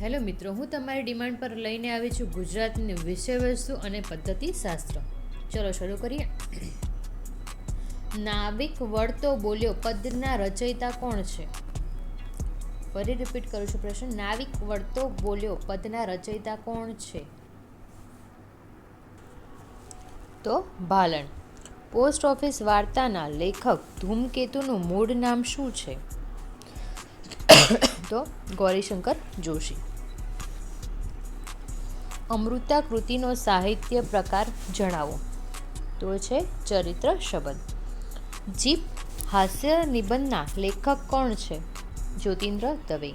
Hello મિત્રો, હું તમારી ડિમાન્ડ પર લઈને આવી છું ગુજરાતની વિષયવસ્તુ અને પદ્ધતિ શાસ્ત્ર. ચલો શરૂ કરીએ. નાવિક વળતો બોલ્યો પદના રચયિતા કોણ છે? ફરી રિપીટ કરું છું પ્રશ્ન. નાવિક વળતો બોલ્યો પદના રચયિતા કોણ છે? તો ભાલણ. પોસ્ટ ઓફિસ વાર્તાના લેખક ધૂમકેતુનું મૂળ નામ શું છે? તો ગૌરીશંકર જોશી. અમૃતા કૃતિનો સાહિત્ય પ્રકાર જણાવો. તો છે ચરિત્ર શબદ. જીપ હાસ્ય નિબંધના લેખક કોણ છે? જ્યોતિન્દ્ર દવે.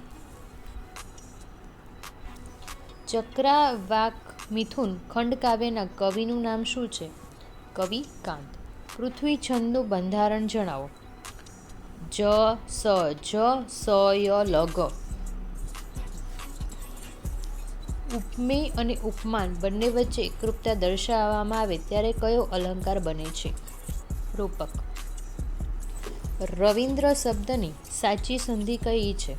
ચક્રાવાક મિથુન ખંડકાવ્યના કવિનું નામ શું છે? કવિ કાંત. પૃથ્વી છંદનું બંધારણ જણાવો. જ સ જ સ ય લ ગ. ઉપમેય અને ઉપમાન બંને વચ્ચે એકરૂપતા દર્શાવવામાં આવે ત્યારે કયો અલંકાર બને છે? રૂપક. રવિન્દ્ર શબ્દની સાચી સંધિ કઈ છે?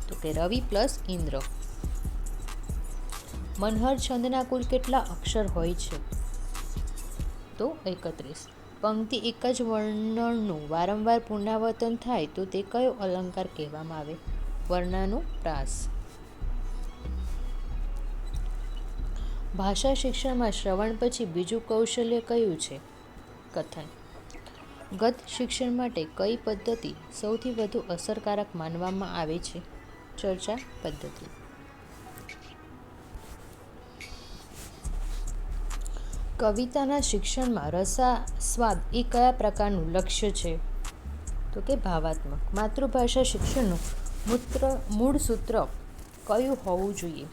તો કે રવિ પ્લસ ઇન્દ્ર. મનહર છંદના કુલ કેટલા અક્ષર હોય છે? તો 31. પંક્તિ એક જ વર્ણનું વારંવાર પુનરાવર્તન થાય તો તે કયો અલંકાર કહેવામાં આવે? વર્ણાનુપ્રાસ. ભાષા શિક્ષણમાં શ્રવણ પછી બીજું કૌશલ્ય કયું છે? કથન. ગદ્ય શિક્ષણ માટે કઈ પદ્ધતિ સૌથી વધુ અસરકારક માનવામાં આવે છે? ચર્ચા પદ્ધતિ. કવિતાના શિક્ષણમાં રસાસ્વાદ એ કયા પ્રકારનું લક્ષ્ય છે? તો કે ભાવાત્મક. માતૃભાષા શિક્ષણનું મૂળ સૂત્ર કયું હોવું જોઈએ?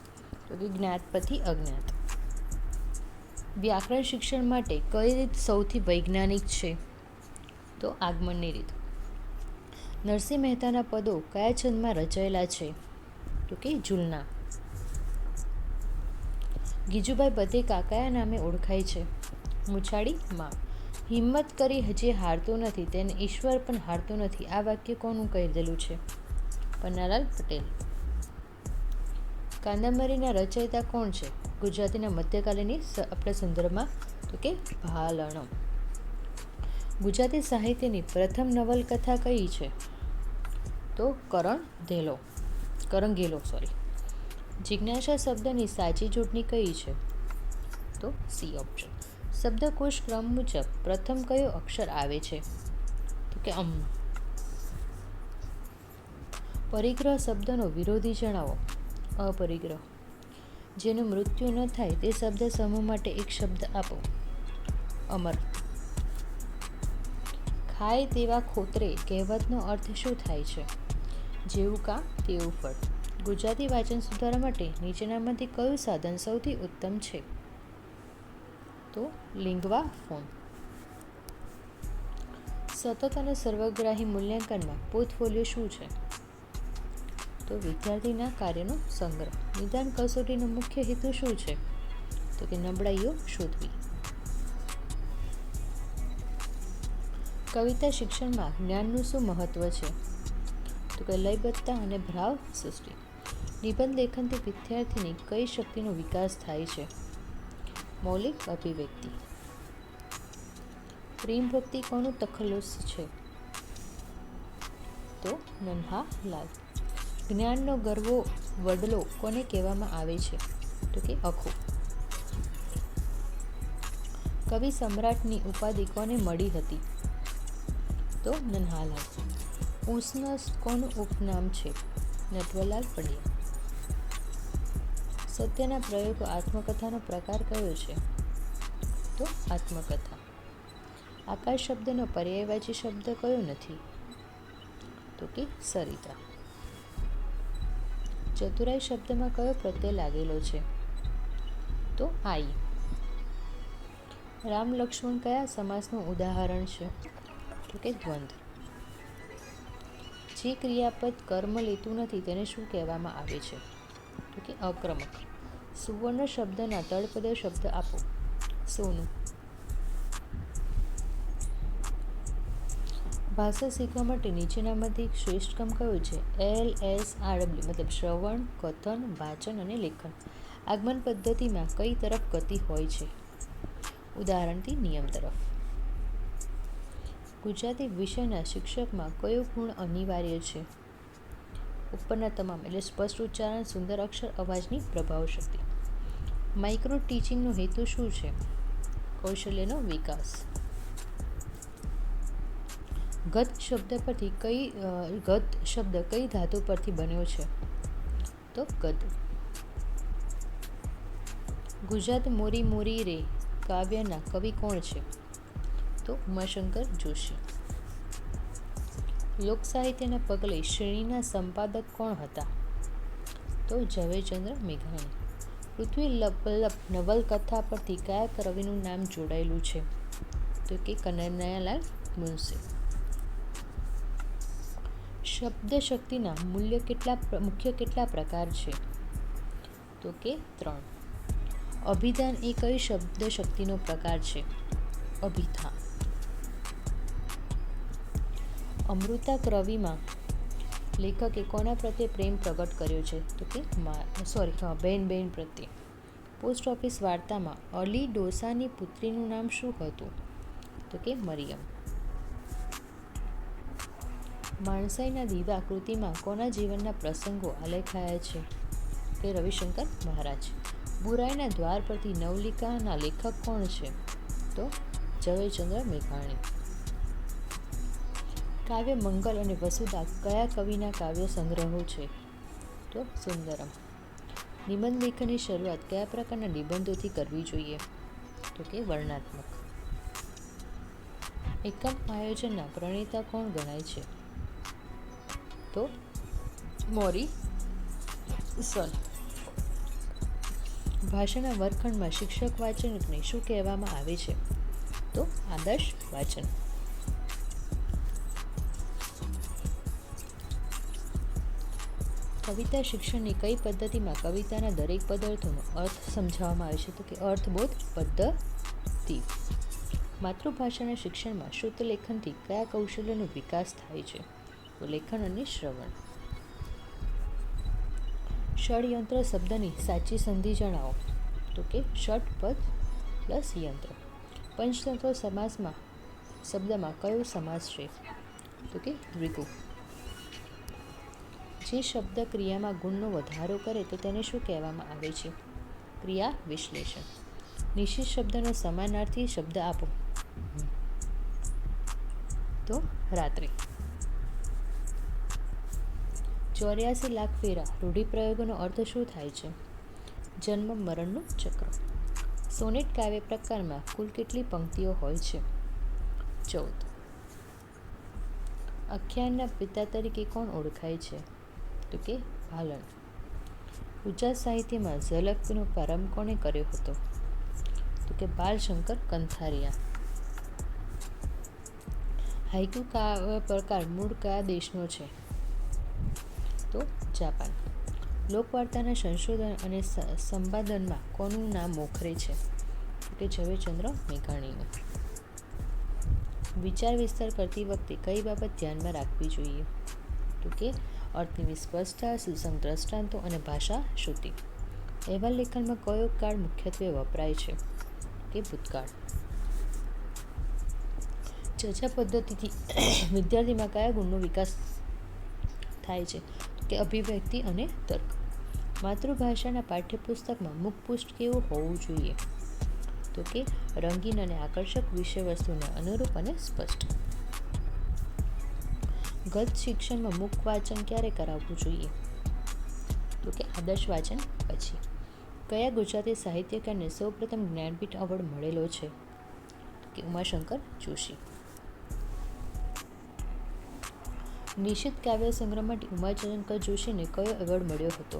તો કે જ્ઞાત પછી અજ્ઞાત. વ્યાકરણ શિક્ષણ માટે કઈ રીત સૌથી વૈજ્ઞાનિક છે? તો આગમનની રીત. નરસિંહ મહેતાના પદો કયા છંદમાં રચાયેલા છે? તો કે ઝુલના. ગીજુભાઈ બધેકા કયા નામે ઓળખાય છે? મૂછાળી માં. હિંમત કરી હજી હારતો નથી તેને ઈશ્વર પણ હારતો નથી આ વાક્ય કોનું કહેલું છે? પન્નાલાલ પટેલ. કાદંબરીના રચયિતા કોણ છે? ગુજરાતીના મધ્યકાલીનની આપણા સંદર્ભમાં તો કે ભાલણ. ગુજરાતી સાહિત્યની પ્રથમ નવલકથા કઈ છે? તો કરંગેલો. જિજ્ઞાસા શબ્દની સાચી જોડણી કઈ છે? તો સી ઓપ્શન. શબ્દકોશ ક્રમ મુજબ પ્રથમ કયો અક્ષર આવે છે? તો કે અમ. પરિગ્રહ શબ્દનો વિરોધી જણાવો. અપરિગ્રહ. જેનું મૃત્યુ ન થાય તે શબ્દ સમૂહ માટે એક શબ્દ આપો. અમર. ખાય તેવા ખોતરે કહેવતનો અર્થ શું થાય છે? જેવું કામ તેવું ફળ. ગુજરાતી વાંચન સુધારવા માટે નીચેનામાંથી કયું સાધન સૌથી ઉત્તમ છે? તો લિંગવા ફોન. સતત અને સર્વગ્રાહી મૂલ્યાંકનમાં પોર્ટફોલિયો શું છે? તો વિદ્યાર્થીના કાર્યનો સંગ્રહ. નિદાન કસોટીનો મુખ્ય હેતુ શું છે? તો કે નબળાઈઓ શોધવી. કવિતા શિક્ષણમાં જ્ઞાનનું શું મહત્વ છે? તો કે લયબદ્ધતા અને ભાવ સૃષ્ટિ. નિબંધ લેખનથી વિદ્યાર્થીની કઈ શક્તિનો વિકાસ થાય છે? મૌલિક અભિવ્યક્તિ. પ્રેમ ભક્તિ કોનું તખલ્લુસ છે? તો નન્હાલાલ. જ્ઞાનનો ગરવો વડલો કોને કહેવામાં આવે છે? તો કે અખો. કવિ સમ્રાટની ઉપાધિ કોને મળી હતી? તો નન્હાલાલ. ઉષ્ણસ કોનું ઉપનામ છે? નટવરલાલ પંડ્યા. સત્યના પ્રયોગો આત્મકથાનો પ્રકાર કયો છે? તો આત્મકથા. આકાશ શબ્દનો પર્યાયવાચી શબ્દ કયો નથી? તો કે સરિતા. ચતુરાઈ શબ્દમાં કયો પ્રત્યય લાગેલો છે? તો આઈ. રામ લક્ષ્મણ કયા સમાસનું ઉદાહરણ છે? તો કે દ્વંદ્વ. જે ક્રિયાપદ કર્મ લેતું નથી તેને શું કહેવામાં આવે છે? તો કે અક્રમક. સુવર્ણ શબ્દના તળપદો શબ્દ આપો. સોનું. ભાષા શીખવા માટે નીચેનામાંથી શ્રેષ્ઠ કામ કયું છે? LSRW મતલબ શ્રવણ, કથન, વાંચન અને લેખન. આગમન પદ્ધતિમાં કઈ તરફ ગતિ હોય છે? ઉદાહરણથી નિયમ તરફ. ગુજરાતી વિષયના શિક્ષકમાં કયો ગુણ અનિવાર્ય છે? ઉપરના તમામ એટલે સ્પષ્ટ ઉચ્ચારણ, સુંદર અક્ષર, અવાજની પ્રભાવ શક્તિ. માઇક્રો ટીચિંગનો હેતુ શું છે? કૌશલ્યનો વિકાસ. ગત શબ્દ કઈ ધાતુ પરથી બન્યો છે? તો ગદ. ગુજરાત મોરી મોરી રે કાવ્યના કવિ કોણ છે? તો ઉમાશંકર જોશી. લોક સાહિત્યના પગલે શ્રેણીના સંપાદક કોણ હતા? તો ઝવેરચંદ્ર મેઘાણી. પૃથ્વી વલ્લભ નવલકથા પરથી કયા કવિનું નામ જોડાયેલું છે? તો કે કનૈયાલાલ મુનશી. શબ્દ શક્તિના મુખ્ય કેટલા પ્રકાર છે? તો કે 3. અભિધાન એ કઈ શબ્દ શક્તિનો પ્રકાર છે? અભિધાન. અમૃતા કવિમાં લેખકે કોના પ્રત્યે પ્રેમ પ્રગટ કર્યો છે? તો કે બેન પ્રત્યે. પોસ્ટ ઓફિસ વાર્તામાં અલી ડોસાની પુત્રીનું નામ શું હતું? તો કે મરિયમ. માણસાઈના દીવા કૃતિમાં કોના જીવનના પ્રસંગો આલેખાયા છે? કે રવિશંકર મહારાજ. બુરાઈના દ્વાર પરથી નવલિકાના લેખક કોણ છે? તો ઝવેરચંદ્ર મેઘાણી. કાવ્ય મંગલ અને વસુધા કયા કવિના કાવ્ય સંગ્રહો છે? તો સુંદરમ. નિબંધ લેખનની શરૂઆત કયા પ્રકારના નિબંધોથી કરવી જોઈએ? તો કે વર્ણનાત્મક. એકમ આયોજનના પ્રણેતા કોણ ગણાય છે? તો મોરીસન. ભાષાના વર્ગખંડમાં શિક્ષક વાચનને શું કહેવામાં આવે છે? તો આદર્શ વાચન. કવિતા શિક્ષણની કઈ પદ્ધતિમાં કવિતાના દરેક પદાર્થોનો અર્થ સમજાવવામાં આવે છે? તો કે અર્થબોધ પદ્ધતિ. માતૃભાષાના શિક્ષણમાં શુદ્ધ લેખનથી કયા કૌશલ્યનો વિકાસ થાય છે? તો લેખન અને શ્રવણ. ષડયંત્ર શબ્દની સાચી સંધિ જણાવો. તો કે ષડપદ પ્લસ યંત્ર. પંચતંત્ર સમાસમાં શબ્દમાં કયો સમાસ છે? તો કે દ્વિગુ. જે શબ્દ ક્રિયામાં ગુણનો વધારો કરે તો તેને શું કહેવામાં આવે છે? ક્રિયા વિશ્લેષણ. નિશ્ચિત શબ્દનો સમાનાર્થી શબ્દ આપો. તો રાત્રિ. 84 લાખ ફેરા રૂઢિપ્રયોગોનો અર્થ શું થાય છે? જન્મ મરણનું ચક્ર. સોનેટ કાવ્ય પ્રકારમાં કુલ કેટલી પંક્તિઓ હોય છે? 14. આખ્યાનના પિતા તરીકે કોણ ઓળખાય છે? તો કે ભાલન. ગુજરાત સાહિત્યમાં ઝલકનો પ્રારંભ કોણે કર્યો હતો? તો કે બાલશંકર કંથારિયા. હાઇકુ કાવ્ય પ્રકાર મૂળ કયા દેશનો છે? તો જાપાન. લોકવાર્તાના સંશોધન અને સંપાદનમાં કોનું નામ મોખરે છે? તો કે ઝવેરચંદ્ર મેઘાણીનું. વિચાર વિસ્તાર કરતી વખતે કઈ બાબત ધ્યાનમાં રાખવી જોઈએ? તો કે અર્થની વિસ્પષ્ટતા, સુસંગત દ્રષ્ટાંતો અને ભાષા શુદ્ધિ. અહેવાલ લેખનમાં કયો કાળ મુખ્યત્વે વપરાય છે? કે ભૂતકાળ. ચર્ચા પદ્ધતિથી વિદ્યાર્થીમાં કયા ગુણનો વિકાસ થાય છે? કે અભિવ્યક્તિ અને તર્ક. માતૃભાષાના પાઠ્યપુસ્તકમાં મુખપૃષ્ઠ કેવું હોવું જોઈએ? તો કે રંગીન અને આકર્ષક વિષયવસ્તુને અનુરૂપ અને સ્પષ્ટ. ગદ્ય શિક્ષણમાં મુખ વાચન ક્યારે કરાવવું જોઈએ? તો કે આદર્શ વાચન પછી. કયા ગુજરાતી સાહિત્યકારને સૌપ્રથમ જ્ઞાનપીઠ એવોર્ડ મળેલો છે? કે ઉમાશંકર જોશી. નિશ્ચિત કાવ્ય સંગ્રહ માટે ઉમાશંકર જોશીને કયો એવોર્ડ મળ્યો હતો?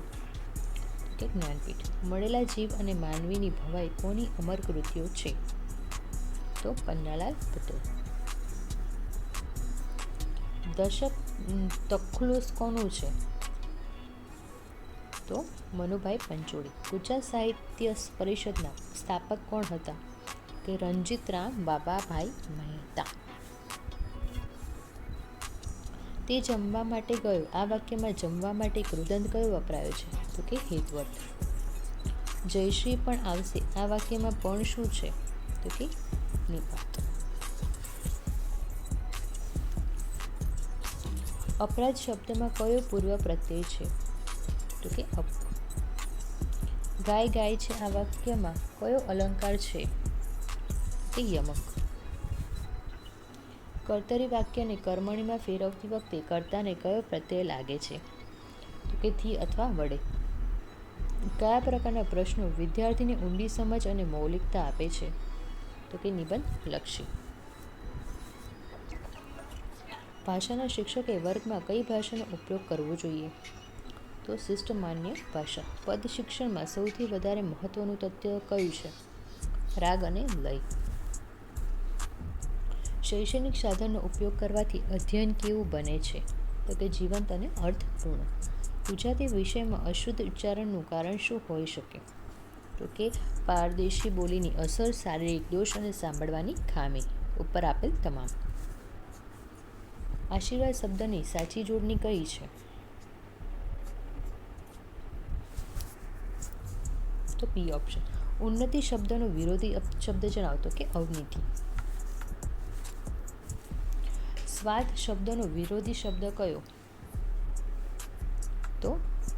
કે જ્ઞાનપીઠ. મળેલા જીવ અને માનવીની ભવાઈ કોની અમર કૃતિઓ છે? તો પન્નાલાલ પટેલ. દશક તખલુસ કોનું છે? તો મનુભાઈ પંચોળી. ગુજરાત સાહિત્ય પરિષદના સ્થાપક કોણ હતા? કે રણજીતરામ બાબાભાઈ મહેતા. તે જમવા માટે ગયો. આ વાક્યમાં જમવા માટે કૃદંત કયો વપરાયો છે? તો કે હેત્વર્થ. જયશ્રી પણ આવશે. આ વાક્યમાં પણ શું છે? તો કે નિપાત. અપરાધ શબ્દમાં કયો પૂર્વ પ્રત્યય છે? તો કે અપ. ગાય ગાય છે. આ વાક્યમાં કયો અલંકાર છે? તે યમક. કર્તરી વાક્યને કર્મણીમાં ફેરવતી વખતે કર્તાને કયો પ્રત્યય લાગે છે? તો કે થી અથવા વડે. કયા પ્રકારના પ્રશ્નો વિદ્યાર્થીને ઊંડી સમજ અને મૌલિકતા આપે છે? તો કે નિબંધ લક્ષી. ભાષાના શિક્ષકે વર્ગમાં કઈ ભાષાનો ઉપયોગ કરવો જોઈએ? તો શિષ્ટ માન્ય ભાષા. પદ શિક્ષણમાં સૌથી વધારે મહત્વનું તથ્ય કયું છે? રાગ અને લય. શૈક્ષણિક સાધનનો ઉપયોગ કરવાથી અધ્યયન કેવું બને છે? તો કે જીવંત અને અર્થપૂર્ણ. ગુજરાતી વિષયમાં અશુદ્ધ ઉચ્ચારણનું કારણ શું હોઈ શકે? તો કે પારદેશી બોલીની અસર, શારીરિક દોષ અને સાંભળવાની ખામી. ઉપર આપેલ તમામ. આશીર્વાદ શબ્દની સાચી જોડણી કઈ છે? તો બી ઓપ્શન. ઉન્નતિ શબ્દનો વિરોધી શબ્દ જણાવો. તો કે અવનતિ. સ્વાદ શબ્દનો વિરોધી શબ્દ કયો? તો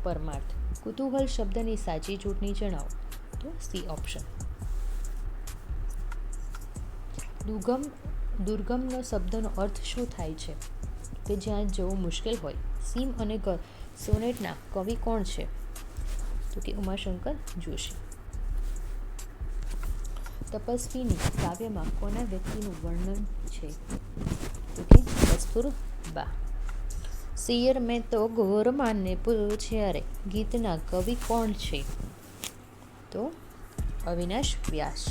પરમાર્થ. કુતૂહલ શબ્દની સાચી જોડણી જણાવો. તો સી ઓપ્શન. દુર્ગમનો શબ્દનો અર્થ શું થાય છે? કે જ્યાં જવું મુશ્કેલ હોય. સીમ અને ઘર સોનેટના કવિ કોણ છે? તો કે ઉમાશંકર જોશી. તપસ્વીની કાવ્યમાં કોના વ્યક્તિનું વર્ણન છે? તો કે કસ્તુરબા. શિયર મેં તો ગોરમાને પૂછ્યા રે ગીતના કવિ કોણ છે? તો અવિનાશ વ્યાસ.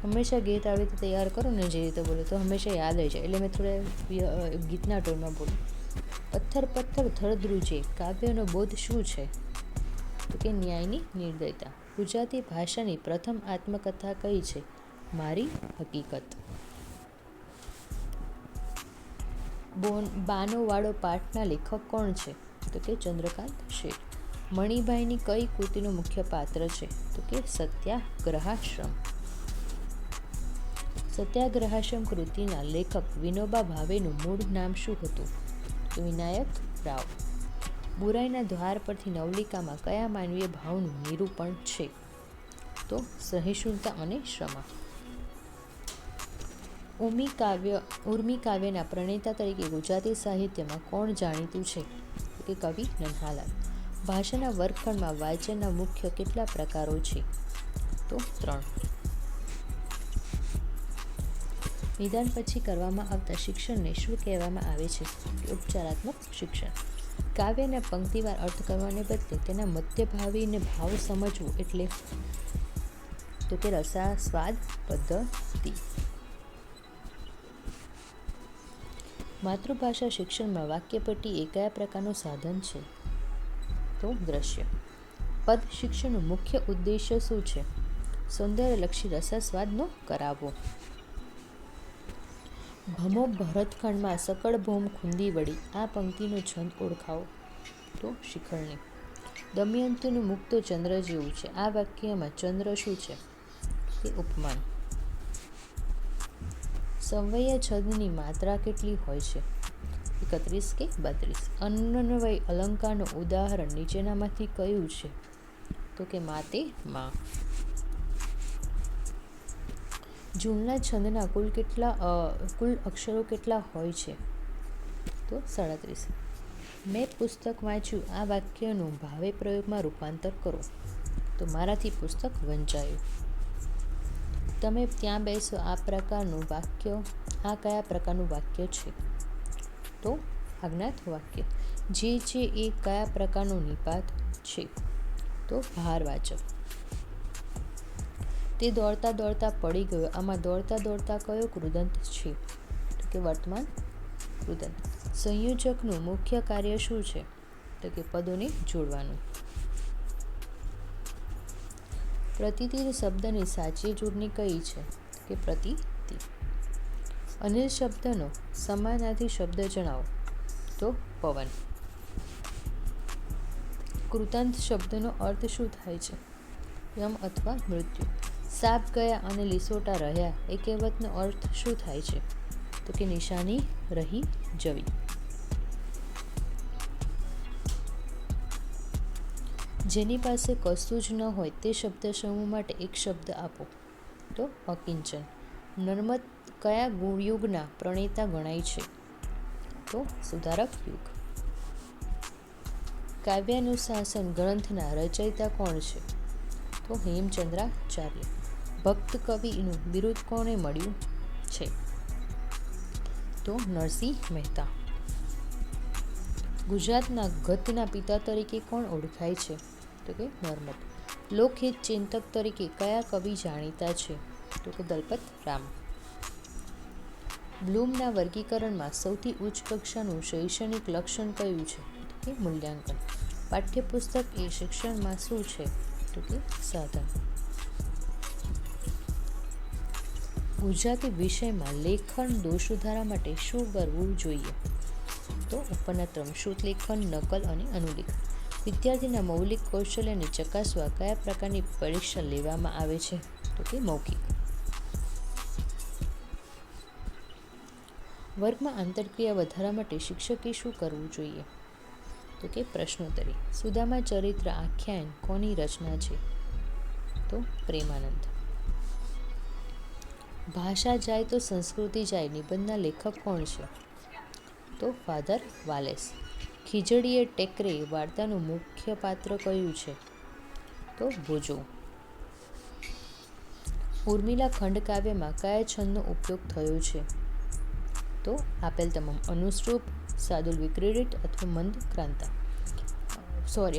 હંમેશા ગીત આવી રીતે તૈયાર કરો ને જે રીતે બોલો તો હંમેશા યાદ રહી જાય. એટલે મેં થોડા ગીતના ટોનમાં બોલું. પથ્થર પથ્થર ધરધ્રુજે કાવ્યનો બોધ શું છે? તો કે ન્યાયની નિર્દયતા. ગુજરાતી ભાષાની પ્રથમ આત્મકથા કઈ છે? મારી હકીકત. બાનો વાળો પાઠના લેખક કોણ છે? તો કે ચંદ્રકાંત શેઠ. મણિભાઈની કઈ કૃતિનું મુખ્ય પાત્ર છે? તો કે સત્યાગ્રહાશ્રમ. સત્યાગ્રહાશ્રમ કૃતિના લેખક વિનોબા ભાવેનું મૂળ નામ શું હતું? તો વિનાયક રાવ. બુરાઈના દ્વાર પરથી નવલિકામાં કયા માનવીય ભાવનું નિરૂપણ છે? તો સહિષ્ણુતા અને ક્ષમા. ઉર્મી કાવ્યના પ્રણેતા તરીકે ગુજરાતી સાહિત્યમાં કોણ જાણીતું છે? તો કે કવિ નન્હાલાલ. ભાષાના વર્ગખંડમાં વાંચનના મુખ્ય કેટલા પ્રકારો છે? તો 3. નિદાન પછી કરવામાં આવતા શિક્ષણને શું કહેવામાં આવે છે? ઉપચારાત્મક શિક્ષણ. કાવ્યના પંક્તિવાર અર્થ કરવાને બદલે તેના મધ્યભાવીને ભાવ સમજવો એટલે? તો કે રસાસ્વાદ પદ્ધતિ. માતૃભાષા શિક્ષણમાં વાક્યપટ્ટી એ કયા પ્રકારનું સાધન છે? તો દ્રશ્ય. પદ શિક્ષણનો મુખ્ય ઉદ્દેશ્ય શું છે? સૌંદર્યલક્ષી રસાસ્વાદનો કરાવવો. ભમો ભરતખંડમાં સકળ ભૌમ ખુંદી વળી. આ પંક્તિનો છંદ ઓળખાવો. તો શિખરણી. દમયંતીનું મુખ તો ચંદ્ર જેવું છે. આ વાક્યમાં ચંદ્ર શું છે? તે ઉપમાન. સમવયે છંદની માત્રા કેટલી હોય છે? 31 કે 32. અન્વય અલંકારનું ઉદાહરણ નીચેનામાંથી કયું છે? તો કે માતે માં. જૂલના છંદના કુલ અક્ષરો કેટલા હોય છે? તો 37. મેં પુસ્તક વાંચ્યું. આ વાક્યનું ભાવે પ્રયોગમાં રૂપાંતર કરો. તો મારાથી પુસ્તક વંચાયું. તમે ત્યાં બેસો. આ કયા પ્રકારનું વાક્ય છે? તો આજ્ઞાત વાક્ય. જે છે એ કયા પ્રકારનું નિપાત છે? તો ભારવાચક. તે દોડતા દોડતા પડી ગયો. આમાં દોડતા દોડતા કયો કૃદંત છે? તો કે વર્તમાન કૃદંત. સંયોજકનું મુખ્ય કાર્ય શું છે? તો કે પદોને જોડવાનું. પ્રતિતીર શબ્દની સાચી જોડણી કઈ છે? કે પ્રતિતિ. અનિલ શબ્દનો સમાનાર્થી શબ્દ જણાવો. તો પવન. કૃતાંત શબ્દનો અર્થ શું થાય છે? યમ અથવા મૃત્યુ. સાપ ગયા અને લીસોટા રહ્યા એ કહેવતનો અર્થ શું થાય છે? તો કે નિશાની રહી જવી. જેની પાસે કશું જ ન હોય તે શબ્દ સમૂહ માટે એક શબ્દ આપો. તો અકિંચન. નર્મદ કયા યુગના પ્રણેતા ગણાય છે? તો સુધારક યુગ. કાવ્યાનુશાસન ગ્રંથના રચયિતા કોણ છે? તો હેમચંદ્રાચાર્ય. ભક્ત કવિનું બિરુદ કોને મળ્યું છે? તો નરસિંહ મહેતા. ગુજરાતના ગદ્યના પિતા તરીકે કોણ ઓળખાય છે? તો કે નર્મદ. લોકહિત ચિંતક તરીકે કયા કવિ જાણીતા છે? તો કે દલપત રામ. બ્લૂમના વર્ગીકરણમાં સૌથી ઉચ્ચ કક્ષાનું શૈક્ષણિક લક્ષણ કયું છે? તો કે મૂલ્યાંકન. પાઠ્યપુસ્તક એ શિક્ષણમાં શું છે? તો કે સાધન. ગુજરાતી વિષયમાં લેખન દોષ સુધારા માટે શું કરવું જોઈએ? તો ઉપરનાત્રમ શુદ્ધલેખન, નકલ અને અનુલેખ. વિદ્યાર્થીના મૌલિક કૌશલ્યને ચકાસવા કયા પ્રકારની પરીક્ષા લેવામાં આવે છે? તો કે મૌખિક. વર્ગમાં આંતરક્રિયા વધારવા માટે શિક્ષકે શું કરવું જોઈએ? તો કે પ્રશ્નોત્તરી. સુદામા ચરિત્ર આખ્યાન કોની રચના છે? તો પ્રેમાનંદ. ભાષા જાય તો સંસ્કૃતિ જાય નિબંધના લેખક કોણ છે? તો ફાધર વાલેસ. ખીજડીએ ટેકરે વાર્તાનું મુખ્ય પાત્ર કયું છે? તો ભોજો. ઉર્મિલા ખંડકાવ્યમાં કયા છંદનો ઉપયોગ થયો છે? તો આપેલ તમામ. અનુશ્રુપ, સાદુલ વિક્રીડિત અથવા મંદક્રાંતા.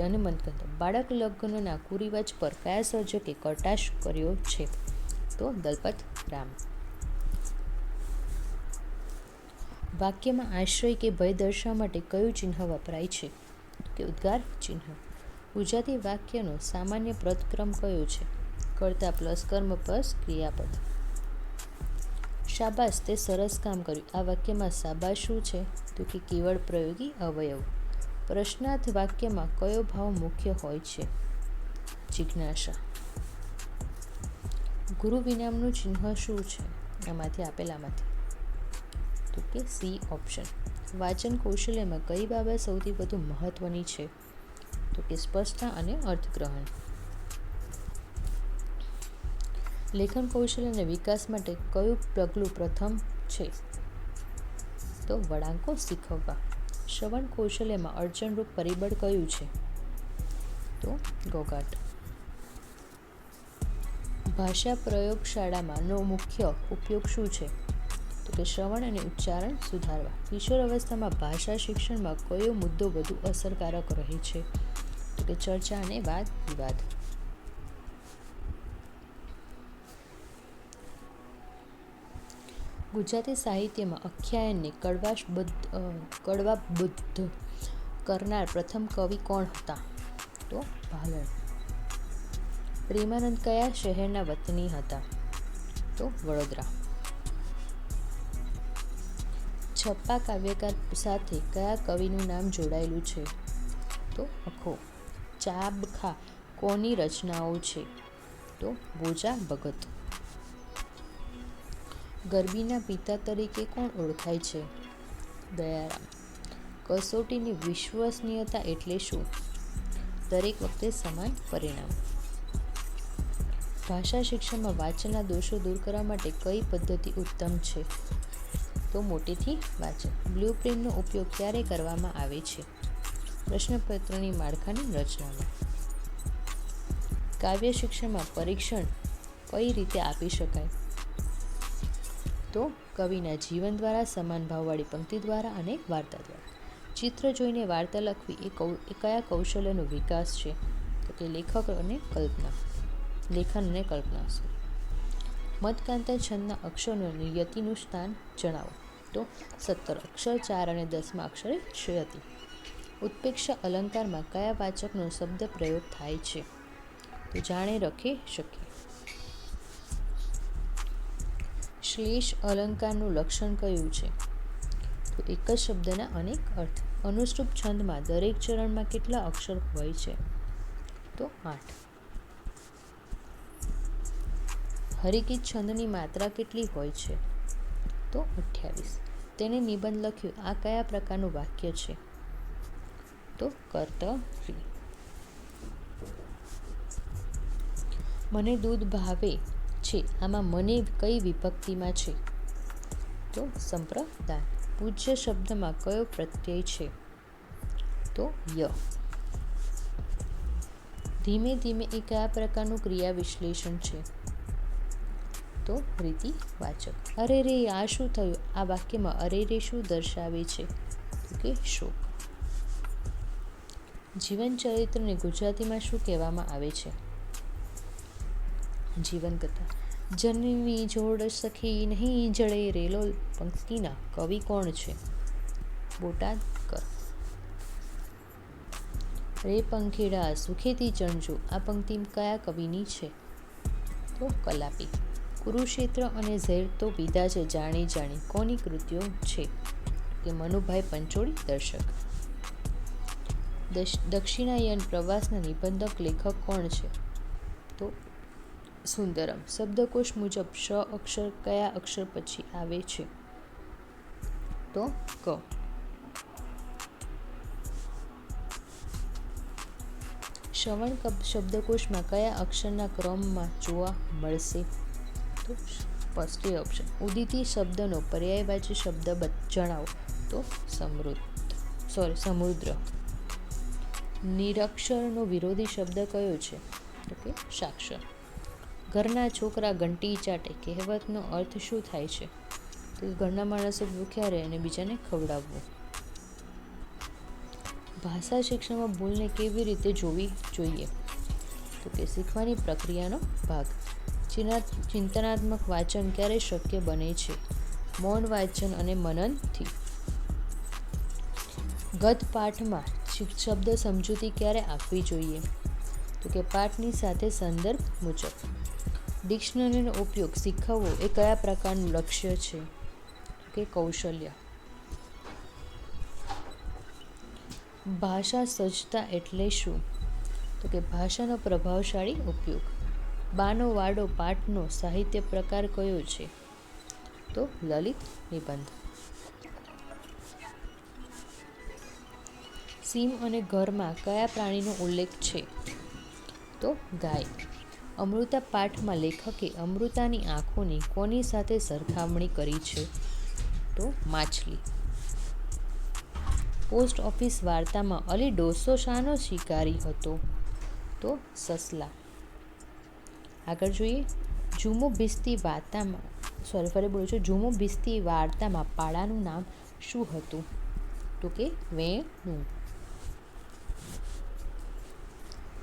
અને મંદક્રાંતા. બાળક લગ્નના કુરિવાજ પર કયા સર્જકે કટાક્ષ કર્યો છે? તો દલપત રામ. વાક્યમાં આશ્રય કે ભય દર્શાવવા માટે કયું ચિહ્ન વપરાય છે? કે ઉદ્ગાર ચિહ્ન. ગુજરાતી વાક્યનો સામાન્ય પદક્રમ કયો છે? કર્તા પ્લસ કર્મ પ્લસ ક્રિયાપદ. શાબાશ તે સરસ કામ કર્યું. આ વાક્યમાં શાબાશ શું છે? તો કે કેવળ પ્રયોગી અવયવ. પ્રશ્નાર્થ વાક્યમાં કયો ભાવ મુખ્ય હોય છે? જિજ્ઞાસા. ગુરુ વિનામનું ચિહ્ન શું છે? આમાંથી આપેલામાંથી. તો કે સી ઓપ્શન. વાચન કૌશલ્યમાં કઈ બાબત સૌથી વધુ મહત્વની છે? તો કે સ્પષ્ટતા અને અર્થગ્રહણ. લેખન કૌશલ્યના વિકાસ માટે કયું પગલું પ્રથમ છે? તો વળાંકો શીખવવા. શ્રવણ કૌશલ્યમાં અડચણરૂપ પરિબળ કયું છે? તો ગોગાટ. ભાષા પ્રયોગશાળામાં નો મુખ્ય ઉપયોગ શું છે? તો કે શ્રવણ અને ઉચ્ચારણ સુધારવા. કિશોર અવસ્થામાં ભાષા શિક્ષણમાં કયો મુદ્દો વધુ અસરકારક રહે છે? તો કે ચર્ચા અને વાદ વિવાદ. ગુજરાતી સાહિત્યમાં આખ્યાનને કડવાબદ્ધ કરનાર પ્રથમ કવિ કોણ હતા? તો ભાલણ. પ્રેમાનંદ કયા શહેરના વતની હતા? તો વડોદરા. છપ્પા કાવ્યકાર સાથે કયા કવિનું નામ જોડાયેલું છે? તો અખો. ચાબખા કોની રચનાઓ છે? તો બોજા ભગત. ગરબીના પિતા તરીકે કોણ ઓળખાય છે? દયારામ. કસોટીની વિશ્વસનીયતા એટલે શું? દરેક વખતે સમાન પરિણામ. ભાષા શિક્ષણમાં વાંચનના દોષો દૂર કરવા માટે કઈ પદ્ધતિ ઉત્તમ છે? તો મોટેથી વાંચન. બ્લુપ્રિન્ટનો ઉપયોગ ક્યારે કરવામાં આવે છે? પ્રશ્નપત્રની માળખાની રચનામાં. કાવ્ય શિક્ષણમાં પરીક્ષણ કઈ રીતે આપી શકાય? તો કવિના જીવન દ્વારા, સમાન ભાવવાળી પંક્તિ દ્વારા અને વાર્તા દ્વારા. ચિત્ર જોઈને વાર્તા લખવી એ કયા કૌશલ્યનો વિકાસ છે? તો કે લેખન અને કલ્પના. મધકાંતા છંદના અક્ષરોને યતિનું સ્થાન જણાવો. તો 17 અક્ષર 4 અને 10મા અક્ષરે યતિ. ઉત્પ્રેક્ષા અલંકારમાં કયા વાચકનો શબ્દ પ્રયોગ થાય છે? તો જાણે રખે શકે. શ્લેષ અલંકારનું લક્ષણ કયું છે? તો એક જ શબ્દના અનેક અર્થ. અનુષ્ટુપ છંદમાં દરેક ચરણમાં કેટલા અક્ષર હોય છે? તો 8. હરિગીત છંદની માત્રા કેટલી હોય છે? તો 28. તેને નિબંધ લખ્યું આ કયા પ્રકારનું વાક્ય છે? તો કર્તરી. મને દૂધ ભાવે છે આમાં મને કઈ વિભક્તિમાં છે? તો સંપ્રદાન. પૂજ્ય શબ્દમાં કયો પ્રત્યય છે? તો ય. ધીમે ધીમે એ કયા પ્રકારનું ક્રિયા વિશ્લેષણ છે? તો રીતિવાચક. અરે રે આ શું થયું? આ વાક્યમાં અરે રે શું દર્શાવે છે? તો કે શોક. જીવન ચરિત્રને ગુજરાતીમાં શું કહેવામાં આવે છે? જીવન કથા. જન્મી જોડ સખી નહીં જડે રેલો પંક્તિના કવિ કોણ છે? બોટાદકર. રે પંખીડા સુખેથી ચણજો આ પંક્તિ કયા કવિની છે? તો કલાપી. કુરુક્ષેત્ર અને ઝેર તો પીધા છે જાણી જાણી કોની કૃતિઓ છે? કે મનુભાઈ પંચોળી દર્શક. દક્ષિણાયન પ્રવાસના નિબંધક લેખક કોણ છે? તો સુંદરમ. શબ્દકોશ મુજબ શ અક્ષર કયા અક્ષર પછી આવે છે? તો ક. શ્રવણ શબ્દકોશમાં કયા અક્ષરના ક્રમમાં જોવા મળશે? તો ફર્સ્ટ ઓપ્શન. ઉદિતિ શબ્દનો પર્યાયવાચી શબ્દ જણાવો. તો સમુદ્ર. નિરક્ષરનો વિરોધી શબ્દ કયો છે? તો કે સાક્ષર. ઘરના છોકરા ઘંટી ચાટે કહેવતનો અર્થ શું થાય છે? તો ઘરના માણસો ભૂખ્યા રહે અને બીજાને ખવડાવવું. ભાષા શિક્ષણમાં ભૂલને કેવી રીતે જોવી જોઈએ? તો કે શીખવાની પ્રક્રિયાનો ભાગ. ચિંતનાત્મક વાંચન ક્યારે શક્ય બને છે? મૌન વાંચન અને મનનથી. ગદ્ય પાઠમાં શબ્દ સમજૂતી ક્યારે આપવી જોઈએ? તો કે પાઠની સાથે સંદર્ભ મુજબ. ડિક્શનરીનો ઉપયોગ શીખવવો એ કયા પ્રકારનું લક્ષ્ય છે? કે કૌશલ્ય. ભાષા સજ્જતા એટલે શું? તો કે ભાષાનો પ્રભાવશાળી ઉપયોગ. બાનો વાડો પાઠનો સાહિત્ય પ્રકાર કયો છે? તો લલિત નિબંધ. સીમ અને ઘરમાં કયા પ્રાણીનો ઉલ્લેખ છે? તો ગાય. અમૃતા પાઠમાં લેખકે અમૃતાની આંખોની કોની સાથે સરખામણી કરી છે? તો માછલી. પોસ્ટ ઓફિસ વાર્તામાં અલી ડોસો શાનો શિકારી હતો? તો સસલા. આગળ જોઈએ. ઝુમુ ભીસ્તી વાર્તામાં પાડાનું નામ શું હતું? તો કે વેણું.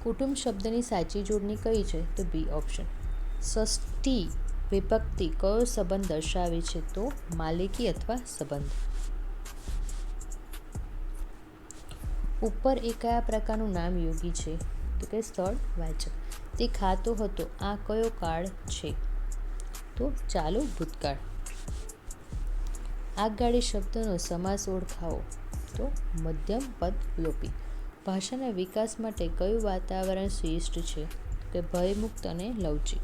કુટુંબ શબ્દની સાચી જોડણી કઈ છે? તો બી ઓપ્શન. ષષ્ઠી વિભક્તિ કયો સંબંધ દર્શાવે છે? તો માલિકી અથવા સંબંધ. ઉપર એ કયા પ્રકારનું નામ યોગી છે? તો કે સ્થળ વાચક. તે ખાતો હતો આ કયો કાળ છે? તો ચાલુ ભૂતકાળ. આગગાડી શબ્દનો સમાસ ઓળખાવો. તો મધ્યમ પદ લોપી. ભાષાના વિકાસ માટે કયું વાતાવરણ શ્રેષ્ઠ છે? કે ભયમુક્ત અને લવચિક.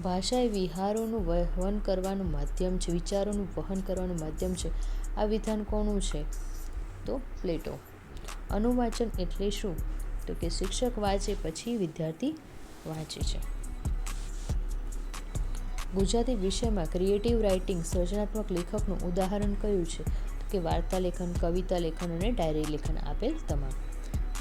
ભાષા એ વિચારોનું વહન કરવાનું માધ્યમ છે. આ વિધાન કોનું છે? તો પ્લેટો. અનુવાચન એટલે શું? તો કે શિક્ષક વાંચે પછી વિદ્યાર્થી વાંચે છે. ગુજરાતી વિષયમાં ક્રિએટિવ રાઇટિંગ સર્જનાત્મક લેખકનું ઉદાહરણ કયું છે? તો કે વાર્તા લેખન, કવિતા લેખન અને ડાયરી લેખન આપેલ તમામ.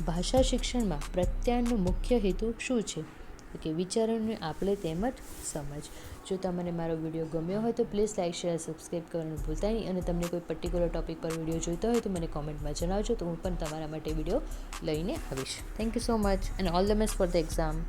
ભાષા શિક્ષણમાં પ્રત્યાયનનો મુખ્ય હેતુ શું છે? તો કે વિચારોને આપણે તેમજ સમજ. જો તમને મારો વિડીયો ગમ્યો હોય તો પ્લીઝ લાઇક, શેર, સબસ્ક્રાઈબ કરવાનું ભૂલતા નહીં. અને તમને કોઈ પર્ટિક્યુલર ટોપિક પર વિડીયો જોઈતો હોય તો મને કોમેન્ટમાં જણાવજો, તો હું પણ તમારા માટે વિડીયો લઈને આવીશ. Thank you so much and all the best for the exam.